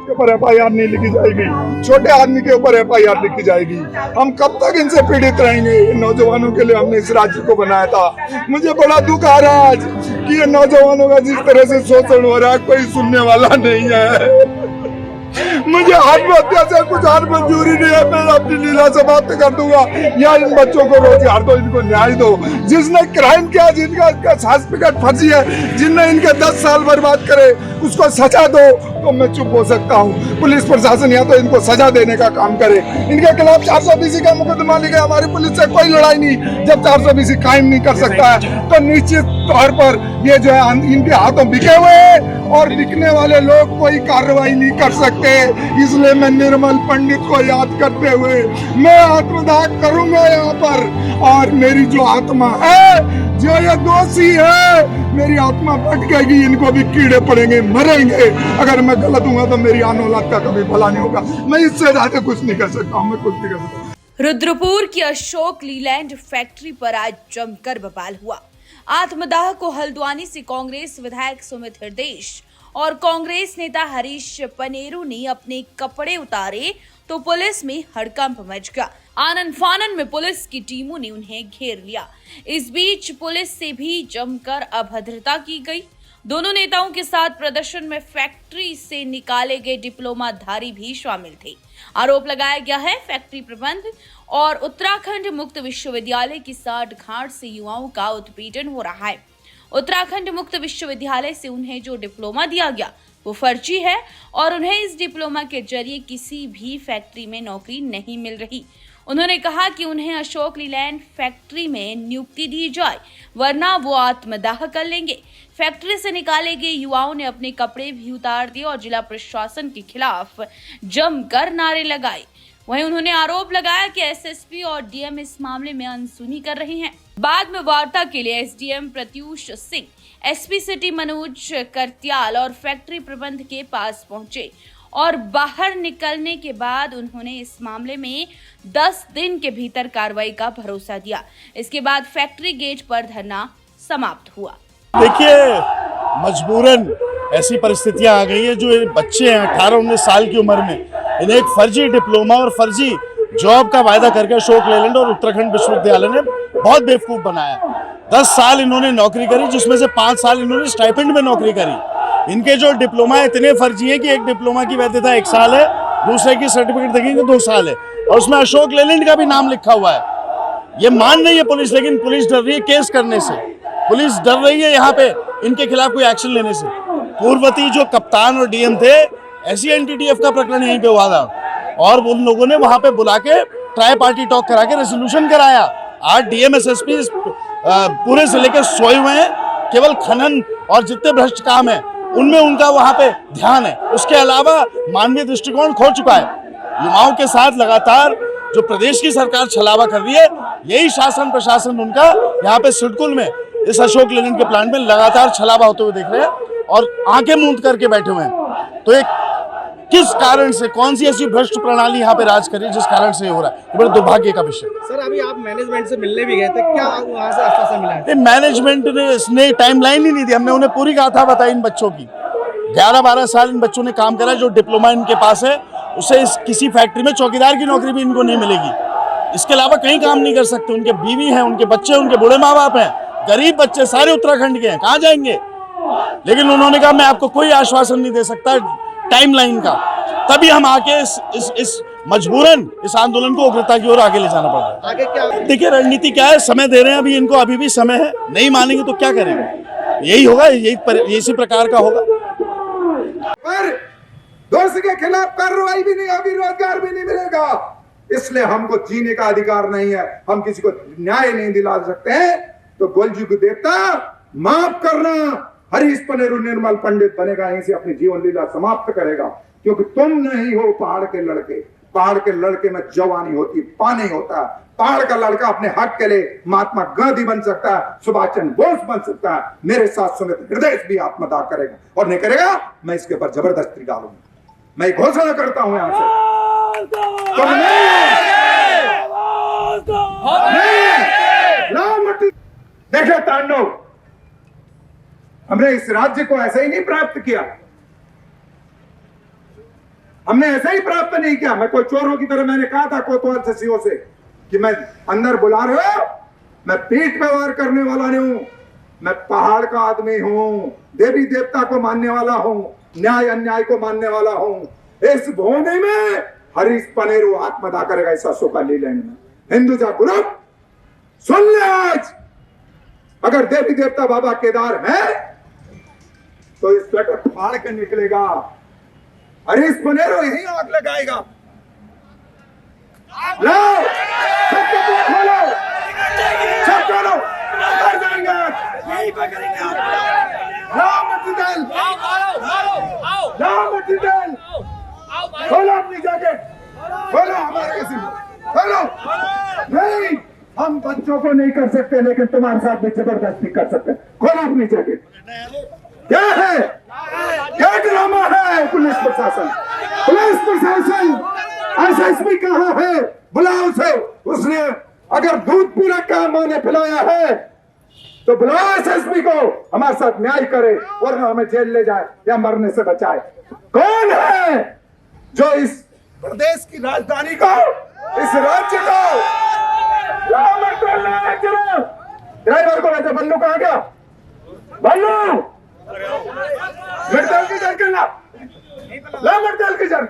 के ऊपर FIR नहीं लिखी जाएगी, छोटे आदमी के ऊपर FIR लिखी जाएगी। हम कब तक इनसे पीड़ित रहेंगे? इन नौजवानों के लिए हमने इस राज्य को बनाया था। मुझे बड़ा दुख आ रहा है आज कि ये नौजवानों का जिस तरह से शोषण हो रहा है, कोई सुनने वाला नहीं है। मुझे आत्महत्या से कुछ और मंजूरी नहीं है। मैं अपनी लीला समाप्त कर दूंगा या इन बच्चों को रोजगार दो, इनको न्याय दो। जिसने क्राइम किया, जिनका सर्टिफिकेट फर्जी है, जिनने इनके 10 साल बर्बाद करे, उसको सजा दो तो मैं चुप हो सकता हूँ। पुलिस प्रशासन या तो इनको सजा देने का काम करे। इनके खिलाफ 420 का मुकदमा लिखा। हमारी पुलिस से कोई लड़ाई नहीं। जब 420 कायम नहीं कर सकता है तो निश्चित तौर पर ये जो है इनके हाथों बिके हुए हैं और लिखने वाले लोग कोई कार्रवाई नहीं कर सकते। इसलिए मैं निर्मल पंडित को याद करते हुए मैं आत्मदाह करूंगा यहाँ पर। और मेरी जो आत्मा है, जो ये दोषी है, मेरी आत्मा भटकेगी। इनको भी कीड़े पड़ेंगे, मरेंगे। अगर मैं गलत हूँ तो मेरी आने औलाद का कभी भला नहीं होगा। मैं इससे ज्यादा कुछ नहीं कर सकता हूँ। मैं कुछ नहीं कर सकता। रुद्रपुर की अशोक लीलैंड फैक्ट्री पर आज जमकर बवाल हुआ। आत्मदाह को हल्द्वानी से कांग्रेस विधायक सुमित हृदयेश और कांग्रेस नेता हरीश पनेरू ने अपने कपड़े उतारे तो पुलिस में हड़कंप मच गया। आनन फानन में पुलिस की टीमों ने उन्हें घेर लिया। इस बीच पुलिस से भी जमकर अभद्रता की गई। दोनों नेताओं के साथ प्रदर्शन में फैक्ट्री से निकाले गए डिप्लोमाधारी भी शामिल थे। आरोप लगाया गया है फैक्ट्री प्रबंध और उत्तराखंड मुक्त विश्वविद्यालय की साठगांठ से युवाओं का उत्पीड़न हो रहा है। उत्तराखंड मुक्त विश्वविद्यालय से उन्हें जो डिप्लोमा दिया गया वो फर्जी है और उन्हें इस डिप्लोमा के जरिए किसी भी फैक्ट्री में नौकरी नहीं मिल रही। उन्होंने कहा कि उन्हें अशोक लीलैंड फैक्ट्री में नियुक्ति दी जाए वरना वो आत्मदाह कर लेंगे। फैक्ट्री से निकाले गए युवाओं ने अपने कपड़े भी उतार दिए और जिला प्रशासन के खिलाफ जमकर नारे लगाए। वहीं उन्होंने आरोप लगाया कि एसएसपी और डीएम इस मामले में अनसुनी कर रहे हैं। बाद में वार्ता के लिए SDM Pratyush Singh, SP city Manoj Kartyal और फैक्ट्री प्रबंध के पास पहुंचे और बाहर निकलने के बाद उन्होंने इस मामले में 10 दिन के भीतर कार्रवाई का भरोसा दिया। इसके बाद फैक्ट्री गेट पर धरना समाप्त हुआ। देखिए, मजबूरन ऐसी परिस्थितियां आ गई है। जो ये बच्चे हैं 18-19 साल की उम्र में, इन्हें एक फर्जी डिप्लोमा और फर्जी जॉब का वायदा करके अशोक लीलैंड और उत्तराखंड विश्वविद्यालय ने बहुत बेवकूफ बनाया। 10 साल इन्होंने नौकरी करी, जिसमें से 5 साल इन्होंने स्टाइपेंड में नौकरी करी। इनके जो डिप्लोमा इतने फर्जी हैं कि एक डिप्लोमा की वैधता 1 साल है, दूसरे की सर्टिफिकेट देखेंगे 2 साल है और उसमें अशोक लीलैंड का भी नाम लिखा हुआ है। ये मान रही है पुलिस, लेकिन पुलिस डर रही है केस करने से। पुलिस डर रही है यहाँ पे इनके खिलाफ कोई एक्शन लेने से। पूर्ववर्ती जो कप्तान और डीएम थे, ऐसी एनटीटीएफ का प्रकरण यहीं पे हुआ था और उन लोगों ने वहां पे बुला के ट्राई पार्टी टॉक करा के रेजोल्यूशन कराया। आज डीएम एसएसपी पूरे जिले के सोए हुए हैं। केवल खनन और जितने भ्रष्ट काम है उनमें उनका वहां पे ध्यान है। उसके अलावा मानवीय दृष्टिकोण खो चुका है। युवाओं के साथ लगातार जो प्रदेश की सरकार छलावा कर रही है, यही शासन प्रशासन उनका यहाँ पे सिडकुल में इस अशोक लीलैंड के प्लांट में लगातार छलावा होते हुए देख रहे हैं और आंखें मूंद करके बैठे हुए हैं। तो एक किस कारण से, कौन सी ऐसी भ्रष्ट प्रणाली यहाँ पे राज कर रही है जिस कारण से हो रहा है, ये बड़े दुर्भाग्य का विषय। सर, अभी आप मैनेजमेंट से मिलने भी गए थे, क्या वहाँ से आश्वासन मिला है? मैनेजमेंट ने इसने टाइमलाइन ही नहीं दी। हमने उन्हें पूरी गाथा बताई इन बच्चों की। 11-12 साल इन बच्चों ने काम करा। जो डिप्लोमा इनके पास है उससे किसी फैक्ट्री में चौकीदार की नौकरी भी इनको नहीं मिलेगी। इसके अलावा कहीं काम नहीं कर सकते। उनके बीवी हैं, उनके बच्चे, उनके बूढ़े माँ बाप हैं, गरीब बच्चे सारे उत्तराखंड के हैं, कहाँ जाएंगे? लेकिन उन्होंने कहा मैं आपको कोई आश्वासन नहीं दे सकता टाइमलाइन का। तभी हम आके इस मजबूरन इस आंदोलन को उग्रता की ओर आगे ले जाना पड़ रहा है। आगे क्या देखिए, रणनीति क्या है, समय दे रहे हैं अभी इनको, अभी भी समय है। नहीं मानेंगे तो क्या करेंगे? यही होगा, यही इसी प्रकार का होगा। पर दोषी के खिलाफ कार्रवाई भी नहीं होगी, रोजगार भी नहीं मिलेगा। इसलिए हमको जीने का अधिकार नहीं है, हम किसी को न्याय नहीं दिला सकते हैं। तो गोलजी को देवता माफ करना, हरीश पनेरू निर्मल पंडित बनेगा, यहीं से अपनी जीवन लीला समाप्त करेगा। क्योंकि तुम नहीं हो पहाड़ के लड़के। पहाड़ के लड़के में जवानी होती, पानी होता है। पहाड़ का लड़का अपने हक के लिए महात्मा गांधी बन सकता है, सुभाष चंद्र बोस बन सकता है। मेरे साथ सुमित हृदयेश भी आत्मदाह करेगा और नहीं करेगा, मैं इसके ऊपर जबरदस्ती डालूंगा। मैं घोषणा करता हूं यहां से, तुम नहीं देखे तांडव। हमने इस राज्य को ऐसे ही नहीं प्राप्त किया। हमने ऐसे ही प्राप्त नहीं किया। मैं कोई चोरों की तरह मैंने कहा था कोतवाल से सीओ से कि मैं अंदर बुला रहे हो, मैं पीठ पे वार करने वाला नहीं हूं, मैं पहाड़ का आदमी हूं, देवी देवता को मानने वाला हूं, न्याय अन्याय को मानने वाला हूं। इस भूमि में हरीश पनेरू आत्मदा करेगा इस अशोका लीलैंड में। हिंदुजा ग्रुप सुन ले, आज अगर देवी देवता बाबा केदार है तो इस स्वेटर फाड़ के निकलेगा। हरीश पनेरू यही आग लगाएगा। लो सब खोलो, सब खोलो, अंदर जाएंगे, यही पकड़ेंगे। राम मतीदल, राम मतीदल, खोलो अपनी जैकेट, खोलो हमारे किसी खोलो। नहीं, हम बच्चों को नहीं कर सकते, लेकिन तुम्हारे साथ भी जबरदस्ती कर सकते। खोलो अपनी जैकेट। क्या है, क्या ड्रामा है? पुलिस प्रशासन, पुलिस प्रशासन, एसएसपी कहाँ है? बुलाओ उसे। उसने अगर दूध पीने का मां ने पिलाया है तो बुलाओ एसएसपी को, हमारे साथ न्याय करे, वरना हमें जेल ले जाए या मरने से बचाए। कौन है जो इस प्रदेश की राजधानी को, इस राज्य को ड्राइवर को वैसे बल्लू कहाँ गया? बल्लू मटदल की जड़ ला, मटदल की जड़